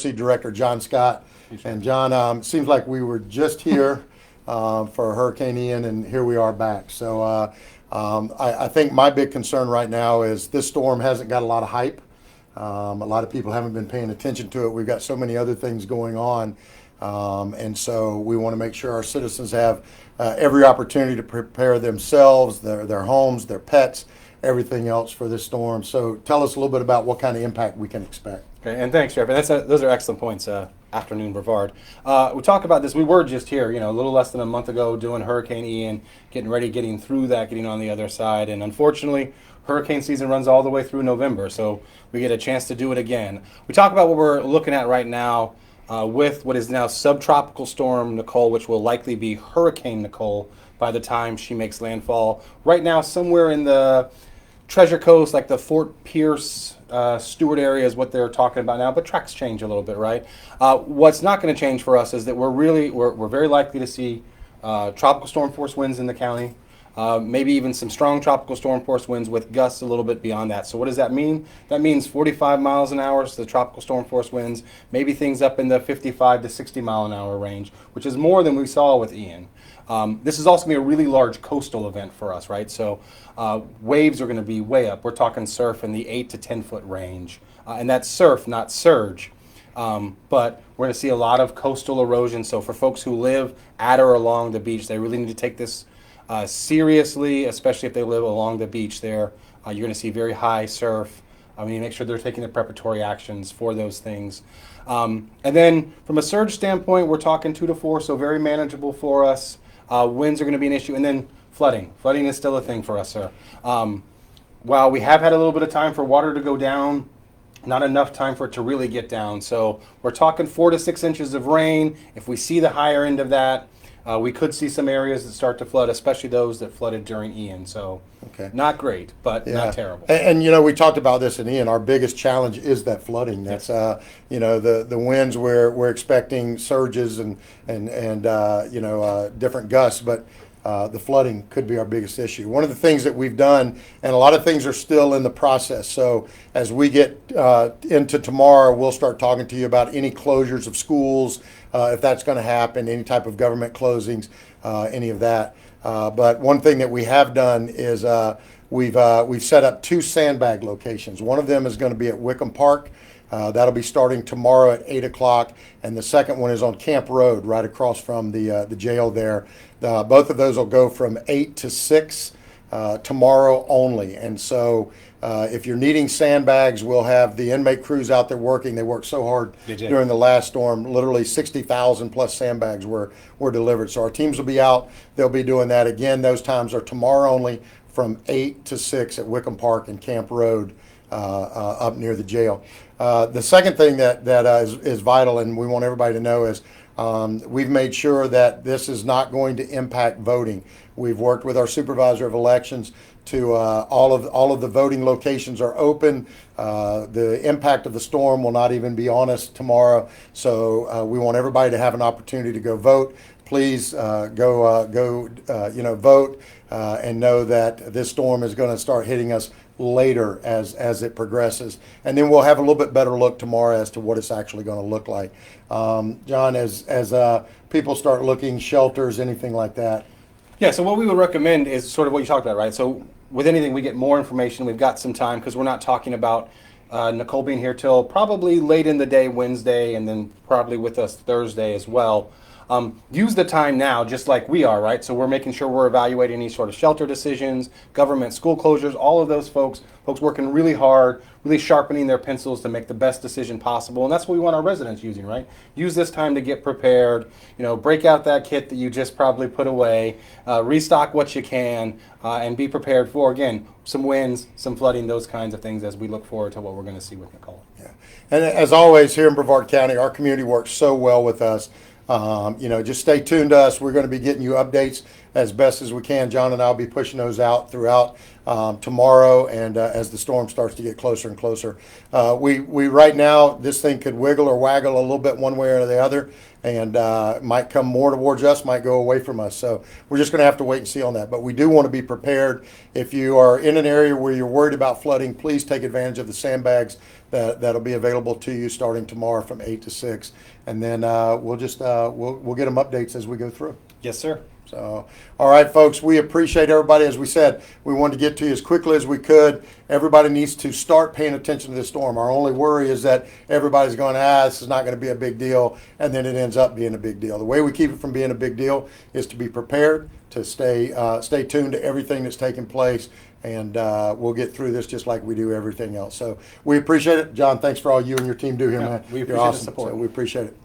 Director John Scott. And John, seems like we were just here for Hurricane Ian, and here we are back. So I think my big concern right now is this storm hasn't got a lot of hype. A lot of people haven't been paying attention to it. We've got so many other things going on. And so we want to make sure our citizens have every opportunity to prepare themselves, their homes, their pets, everything else for this storm. So tell us a little bit about what kind of impact we can expect. Okay, and thanks, Jeff. And those are excellent points, afternoon, Brevard. We talk about this. We were just here, a little less than a month ago doing Hurricane Ian, getting ready, getting through that, getting on the other side. And unfortunately, hurricane season runs all the way through November, so we get a chance to do it again. We talk about what we're looking at right now with what is now Subtropical Storm Nicole, which will likely be Hurricane Nicole by the time she makes landfall. Right now, somewhere in the Treasure Coast, like the Fort Pierce, Stewart area is what they're talking about now, but tracks change a little bit, right? What's not going to change for us is that we're very likely to see tropical storm force winds in the county. Maybe even some strong tropical storm force winds with gusts a little bit beyond that. So what does that mean? That means 45 miles an hour, so the tropical storm force winds, maybe things up in the 55 to 60 mile an hour range, which is more than we saw with Ian. This is also going to be a really large coastal event for us, right? So waves are going to be way up. We're talking surf in the 8 to 10 foot range. And that's surf, not surge. But we're going to see a lot of coastal erosion. So for folks who live at or along the beach, they really need to take this seriously, especially if they live along the beach there. You're going to see very high surf. Make sure they're taking the preparatory actions for those things. And then from a surge standpoint, we're talking 2 to 4, so very manageable for us. Winds are going to be an issue. And then flooding. Flooding is still a thing for us, sir. While we have had a little bit of time for water to go down, not enough time for it to really get down. So we're talking 4 to 6 inches of rain. If we see the higher end of that, we could see some areas that start to flood, especially those that flooded during Ian. So not great, but not terrible. And we talked about this in Ian. Our biggest challenge is that flooding. That's the winds. We're expecting surges and different gusts, but the flooding could be our biggest issue. One of the things that we've done, and a lot of things are still in the process. So as we get into tomorrow, we'll start talking to you about any closures of schools, if that's going to happen, any type of government closings, any of that. But one thing that we have done is we've set up 2 sandbag locations. One of them is going to be at Wickham Park. That'll be starting tomorrow at 8 o'clock, and the second one is on Camp Road, right across from the jail there. Both of those will go from 8 to 6 tomorrow only. And so if you're needing sandbags, we'll have the inmate crews out there working. They worked so hard during the last storm. Literally 60,000 plus sandbags were delivered. So our teams will be out. They'll be doing that again. Those times are tomorrow only from 8 to 6 at Wickham Park and Camp Road up near the jail. The second thing that is vital, and we want everybody to know, is we've made sure that this is not going to impact voting. We've worked with our supervisor of elections to all of the voting locations are open. The impact of the storm will not even be on us tomorrow. So we want everybody to have an opportunity to go vote. Please go vote and know that this storm is going to start hitting us later as it progresses, and then we'll have a little bit better look tomorrow as to what it's actually going to look like. John, as people start looking, shelters, anything like that. Yeah, so what we would recommend is sort of what you talked about, right? So with anything, we get more information. We've got some time because we're not talking about Nicole being here till probably late in the day Wednesday, and then probably with us Thursday as well. Use the time now, just like we are, right? So we're making sure we're evaluating any sort of shelter decisions, government school closures, all of those folks working really hard, really sharpening their pencils to make the best decision possible. And that's what we want our residents using, right? Use this time to get prepared, break out that kit that you just probably put away, restock what you can, and be prepared for, again, some winds, some flooding, those kinds of things as we look forward to what we're going to see with Nicole. Yeah. And as always, here in Brevard County, our community works so well with us. Just stay tuned to us. We're going to be getting you updates as best as we can. John and I will be pushing those out throughout tomorrow, and as the storm starts to get closer and closer. We right now, this thing could wiggle or waggle a little bit one way or the other, and might come more towards us, might go away from us. So we're just going to have to wait and see on that. But we do want to be prepared. If you are in an area where you're worried about flooding, please take advantage of the sandbags that'll be available to you starting tomorrow from 8 to 6. And then we'll just we'll get them updates as we go through. Yes, sir. So, all right, folks, we appreciate everybody. As we said, we wanted to get to you as quickly as we could. Everybody needs to start paying attention to this storm. Our only worry is that everybody's going, this is not going to be a big deal, and then it ends up being a big deal. The way we keep it from being a big deal is to be prepared, to stay tuned to everything that's taking place, and we'll get through this just like we do everything else. So we appreciate it. John, thanks for all you and your team do here, man. We You're appreciate the awesome. support. So we appreciate it.